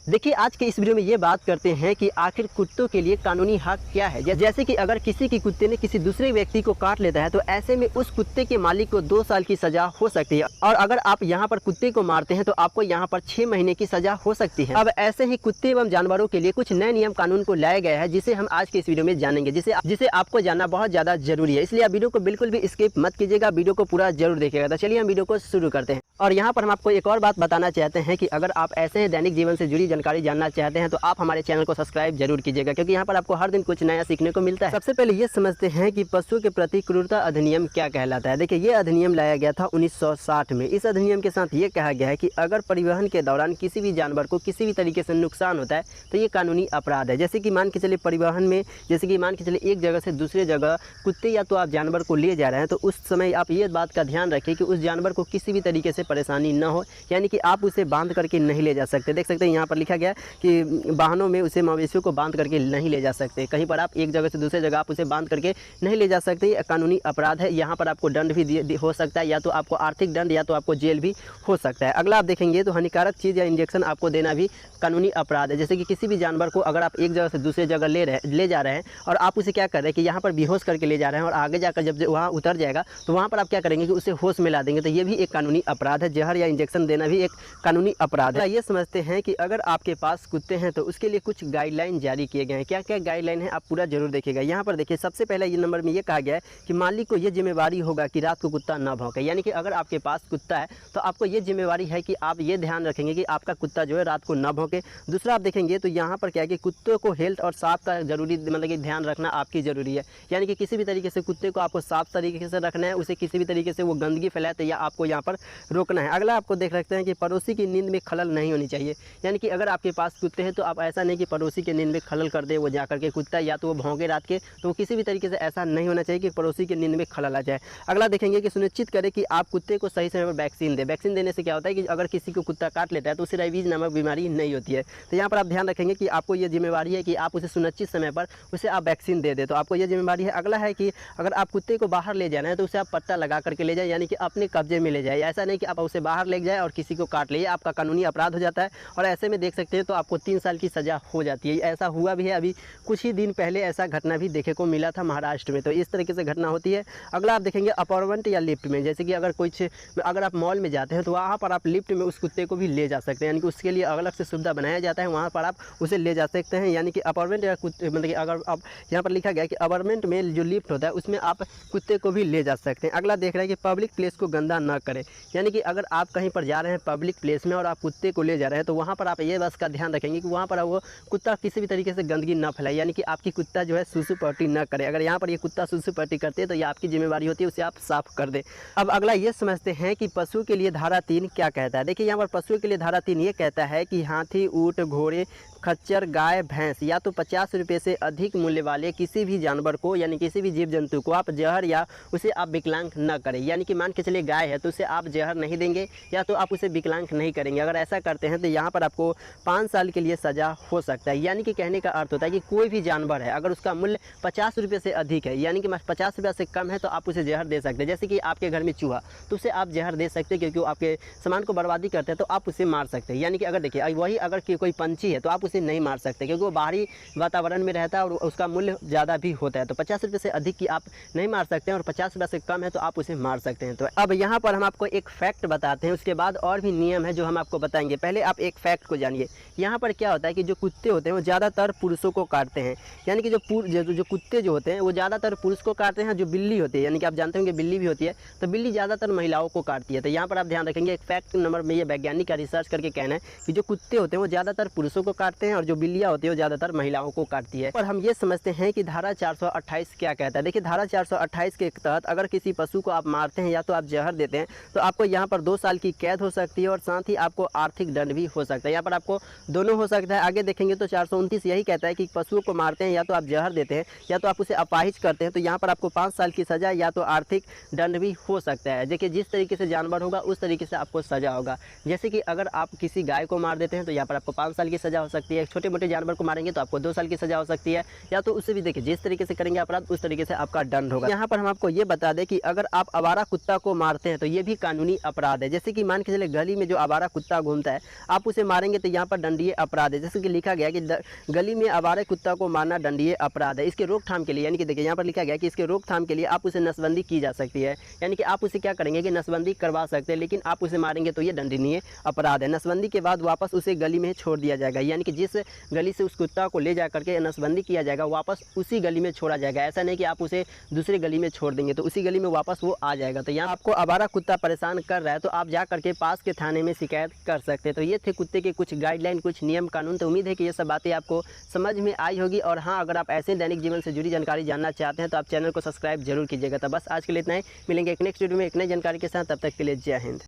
देखिए आज के इस वीडियो में ये बात करते हैं कि आखिर कुत्तों के लिए कानूनी हक क्या है। जैसे कि अगर किसी की कुत्ते ने किसी दूसरे व्यक्ति को काट लेता है तो ऐसे में उस कुत्ते के मालिक को 2 साल की सजा हो सकती है और अगर आप यहाँ पर कुत्ते को मारते हैं तो आपको यहाँ पर 6 महीने की सजा हो सकती है। अब ऐसे ही कुत्ते एवं जानवरों के लिए कुछ नए नियम कानून को लाया गया है जिसे हम आज के इस वीडियो में जानेंगे, जिसे आपको जानना बहुत ज्यादा जरूरी है। इसलिए आप वीडियो को बिल्कुल भी स्किप मत कीजिएगा, वीडियो को पूरा जरूर देखिएगा। तो चलिए हम वीडियो को शुरू करते हैं। और यहाँ पर हम आपको एक और बात बताना चाहते हैं कि अगर आप ऐसे ही दैनिक जीवन से जुड़ी जानकारी जानना चाहते हैं तो आप हमारे चैनल को सब्सक्राइब जरूर कीजिएगा, क्योंकि यहाँ पर आपको हर दिन कुछ नया सीखने को मिलता है। सबसे पहले ये समझते हैं कि पशुओं के प्रति क्रूरता अधिनियम क्या कहलाता है। देखिए ये अधिनियम लाया गया था 1960 में। इस अधिनियम के साथ ये कहा गया है कि अगर परिवहन के दौरान किसी भी जानवर को किसी भी तरीके से नुकसान होता है तो ये कानूनी अपराध है। जैसे कि मान के चलिए परिवहन में, जैसे कि मान के चलिए एक जगह से दूसरे जगह कुत्ते या तो आप जानवर को ले जा रहे हैं तो उस समय आप ये बात का ध्यान रखें कि उस जानवर को किसी भी तरीके से परेशानी न हो, यानी कि आप उसे बांध करके नहीं ले जा सकते। देख सकते हैं यहाँ पर लिखा गया कि वाहनों में उसे मवेशियों को बांध करके नहीं ले जा सकते। कहीं पर आप एक जगह से दूसरे जगह आप उसे बांध करके नहीं ले जा सकते, ये कानूनी अपराध है। यहाँ पर आपको दंड भी हो सकता है, या तो आपको आर्थिक दंड या तो आपको जेल भी हो सकता है। अगला आप देखेंगे तो हानिकारक चीज़ या इंजेक्शन आपको देना भी कानूनी अपराध है। जैसे कि किसी भी जानवर को अगर आप एक जगह से दूसरे जगह ले जा रहे हैं और आप उसे क्या कर रहे हैं कि यहाँ पर बेहोश करके ले जा रहे हैं और आगे जाकर जब वहाँ उतर जाएगा तो वहाँ पर आप क्या करेंगे कि उसे होश में ला देंगे, तो ये भी एक कानूनी अपराध है। जहर या इंजेक्शन देना भी एक कानूनी अपराध है। ये समझते हैं कि अगर आपके पास कुत्ते हैं तो उसके लिए कुछ गाइडलाइन जारी किए गए हैं। क्या क्या गाइडलाइन है आप पूरा जरूर देखिएगा। यहाँ पर देखिए सबसे पहले ये नंबर में ये कहा गया है कि मालिक को ये जिम्मेवारी होगा कि रात को कुत्ता ना भौंके। यानी कि अगर आपके पास कुत्ता है तो आपको ये जिम्मेवारी है कि आप ये ध्यान रखेंगे कि आपका कुत्ता जो है रात को ना भौंके। दूसरा आप देखेंगे तो यहाँ पर क्या है कि कुत्तों को हेल्थ और साफ का जरूरी मतलब कि ध्यान रखना आपकी ज़रूरी है। यानी कि किसी भी तरीके से कुत्ते को आपको साफ तरीके से रखना है, उसे किसी भी तरीके से वो गंदगी फैलाए तो या आपको यहाँ पर रोकना है। अगला आपको देख रखते हैं कि पड़ोसी की नींद में खलल नहीं होनी चाहिए। यानी कि अगर आपके पास कुत्ते हैं तो आप ऐसा नहीं कि पड़ोसी के नींद में खलल कर दे वो जा करके कुत्ता, या तो वो भौंके रात के, तो किसी भी तरीके से ऐसा नहीं होना चाहिए कि पड़ोसी के नींद में खलल आ जाए। अगला देखेंगे कि सुनिश्चित करें कि आप कुत्ते को सही समय पर वैक्सीन दें। वैक्सीन देने से क्या होता है कि अगर किसी को कुत्ता काट लेता है तो उसे रेबीज नामक बीमारी नहीं होती है। तो यहाँ पर आप ध्यान रखेंगे कि आपको ये जिम्मेवारी है कि आप उसे सुनिश्चित समय पर उसे आप वैक्सीन दे दें, तो आपको ये जिम्मेवारी है। अगला है कि अगर आप कुत्ते को बाहर ले जाना है तो उसे आप पट्टा लगा करके ले जाए, यानी कि अपने कब्जे में ले जाए। ऐसा नहीं कि आप उसे बाहर ले जाए और किसी को काट ले, आपका कानूनी अपराध हो जाता है। और ऐसे में देख सकते हैं तो आपको 3 साल की सज़ा हो जाती है। ऐसा हुआ भी है, अभी कुछ ही दिन पहले ऐसा घटना भी देखे को मिला था महाराष्ट्र में। तो इस तरीके से घटना होती है। अगला आप देखेंगे अपार्टमेंट या लिफ्ट में, जैसे कि अगर आप मॉल में जाते हैं तो वहाँ पर आप लिफ्ट में उस कुत्ते को भी ले जा सकते हैं, यानी कि उसके लिए अलग से सुविधा बनाया जाता है, वहाँ पर आप उसे ले जा सकते हैं। यानी कि अपार्टमेंट या मतलब कि अगर आप यहाँ पर लिखा गया कि अपार्टमेंट में जो लिफ्ट होता है उसमें आप कुत्ते को भी ले जा सकते हैं। अगला देख रहे हैं कि पब्लिक प्लेस को गंदा ना करें। यानी कि अगर आप कहीं पर जा रहे हैं पब्लिक प्लेस में और आप कुत्ते को ले जा रहे हैं तो वहाँ पर आप ये बात का ध्यान रखेंगे कि वहाँ पर वो कुत्ता किसी भी तरीके से गंदगी ना फैलाए, यानी कि आपकी कुत्ता जो है सुसु पट्टी ना करे। अगर यहाँ पर ये कुत्ता सुसु पट्टी करते हैं तो ये आपकी जिम्मेवारी होती है, उसे आप साफ कर दें। अब अगला ये समझते हैं कि पशु के लिए धारा 3 क्या कहता है। देखिए यहाँ पर पशुओं के लिए धारा 3 ये कहता है कि हाथी, ऊँट, घोड़े, खच्चर, गाय, भैंस या तो 50 रुपये से अधिक मूल्य वाले किसी भी जानवर को, यानी किसी भी जीव जंतु को आप जहर या उसे आप विकलांग न करें। यानी कि मान के चलिए गाय है तो उसे आप जहर नहीं देंगे या तो आप उसे विकलांग नहीं करेंगे। अगर ऐसा करते हैं तो यहाँ पर आपको 5 साल के लिए सज़ा हो सकता है। यानी कि कहने का अर्थ होता है कि कोई भी जानवर है अगर उसका मूल्य 50 रुपये से अधिक है, यानी कि 50 रुपये से कम है, तो आप उसे जहर दे सकते हैं। जैसे कि आपके घर में चूहा, तो उसे आप जहर दे सकते हैं क्योंकि वो आपके सामान को बर्बादी करते हैं, तो आप उसे मार सकते हैं। यानी कि अगर देखिए वही अगर कोई पंछी है तो आप उसे नहीं मार सकते क्योंकि वो बाहरी वातावरण में रहता है और उसका मूल्य ज़्यादा भी होता है। तो 50 रुपये से अधिक की आप नहीं मार सकते हैं और 50 रुपये से कम है तो आप उसे मार सकते हैं। तो अब यहाँ पर हम आपको एक फैक्ट बताते हैं, उसके बाद और भी नियम है जो हम आपको बताएंगे। पहले आप एक फैक्ट को जानिए। यहाँ पर क्या होता है कि जो कुत्ते होते हैं वो ज़्यादातर पुरुषों को काटते हैं। यानी कि जो कुत्ते जो होते हैं वो ज़्यादातर पुरुष को काटते हैं। जो बिल्ली होती है, यानी कि आप जानते होंगे बिल्ली भी होती है, तो बिल्ली ज़्यादातर महिलाओं को काटती है। तो यहाँ पर आप ध्यान रखेंगे, एक फैक्ट नंबर में ये वैज्ञानिक का रिसर्च करके कहना है कि जो कुत्ते होते हैं वो ज़्यादातर पुरुषों को काटते हैं और जो बिल्लियाँ होती है वो ज़्यादातर महिलाओं को काटती है। और हम ये समझते हैं कि धारा 428 क्या कहता है। देखिए धारा 428 के तहत अगर किसी पशु को आप मारते हैं या तो आप जहर देते हैं तो आपको यहाँ पर 2 साल की कैद हो सकती है और साथ ही आपको आर्थिक दंड भी हो सकता है। यहाँ पर आपको दोनों हो सकता है। आगे देखेंगे तो 429 यही कहता है कि पशुओं को मारते हैं या तो आप जहर देते हैं या तो आप उसे अपाहिज करते हैं तो यहाँ पर आपको 5 साल की सज़ा या तो आर्थिक दंड भी हो सकता है। देखिए जिस तरीके से जानवर होगा उस तरीके से आपको सज़ा होगा। जैसे कि अगर आप किसी गाय को मार देते हैं तो यहाँ पर आपको 5 साल की सज़ा हो सकती है। छोटे मोटे जानवर को मारेंगे तो आपको 2 साल की सज़ा हो सकती है, या तो उससे भी देखिए जिस तरीके से करेंगे अपराध उस तरीके से आपका दंड होगा। यहाँ पर हम आपको ये बता दें कि अगर आप आवारा कुत्ता को मारते हैं तो ये भी कानूनी अपराध है। जैसे कि मान के चले गली में जो आवारा कुत्ता घूमता है आप उसे मारेंगे तो यहाँ पर दंडनीय अपराध है। जैसे कि लिखा गया कि गली में आवारा कुत्ता को मारना दंडनीय अपराध है। इसके रोकथाम के लिए, यानी कि देखिए यहाँ पर लिखा गया कि इसके रोकथाम के लिए आप उसे नसबंदी की जा सकती है, यानी कि आप उसे क्या करेंगे कि नसबंदी करवा सकते हैं, लेकिन आप उसे मारेंगे तो ये दंडनीय अपराध है। नसबंदी के बाद वापस उसे गली में छोड़ दिया जाएगा, यानी कि जिस गली से उस कुत्ता को ले जा करके नसबंदी किया जाएगा वापस उसी गली में छोड़ा जाएगा। ऐसा नहीं कि आप उसे दूसरी गली में छोड़ देंगे तो उसी गली में वापस वो आ जाएगा। तो यहाँ आपको आवारा कुत्ता परेशान कर रहा है तो आप जा करके पास के थाने में शिकायत कर सकते हैं। तो ये थे कुत्ते के कुछ गाइडलाइन, कुछ नियम कानून। तो उम्मीद है कि ये सब बातें आपको समझ में आई होगी। और हाँ, अगर आप ऐसे दैनिक जीवन से जुड़ी जानकारी जानना चाहते हैं तो आप चैनल को सब्सक्राइब जरूर कीजिएगा। तो बस आज के लिए इतना ही, मिलेंगे एक नेक्स्ट वीडियो में एक नई जानकारी के साथ। तब तक के लिए जय हिंद।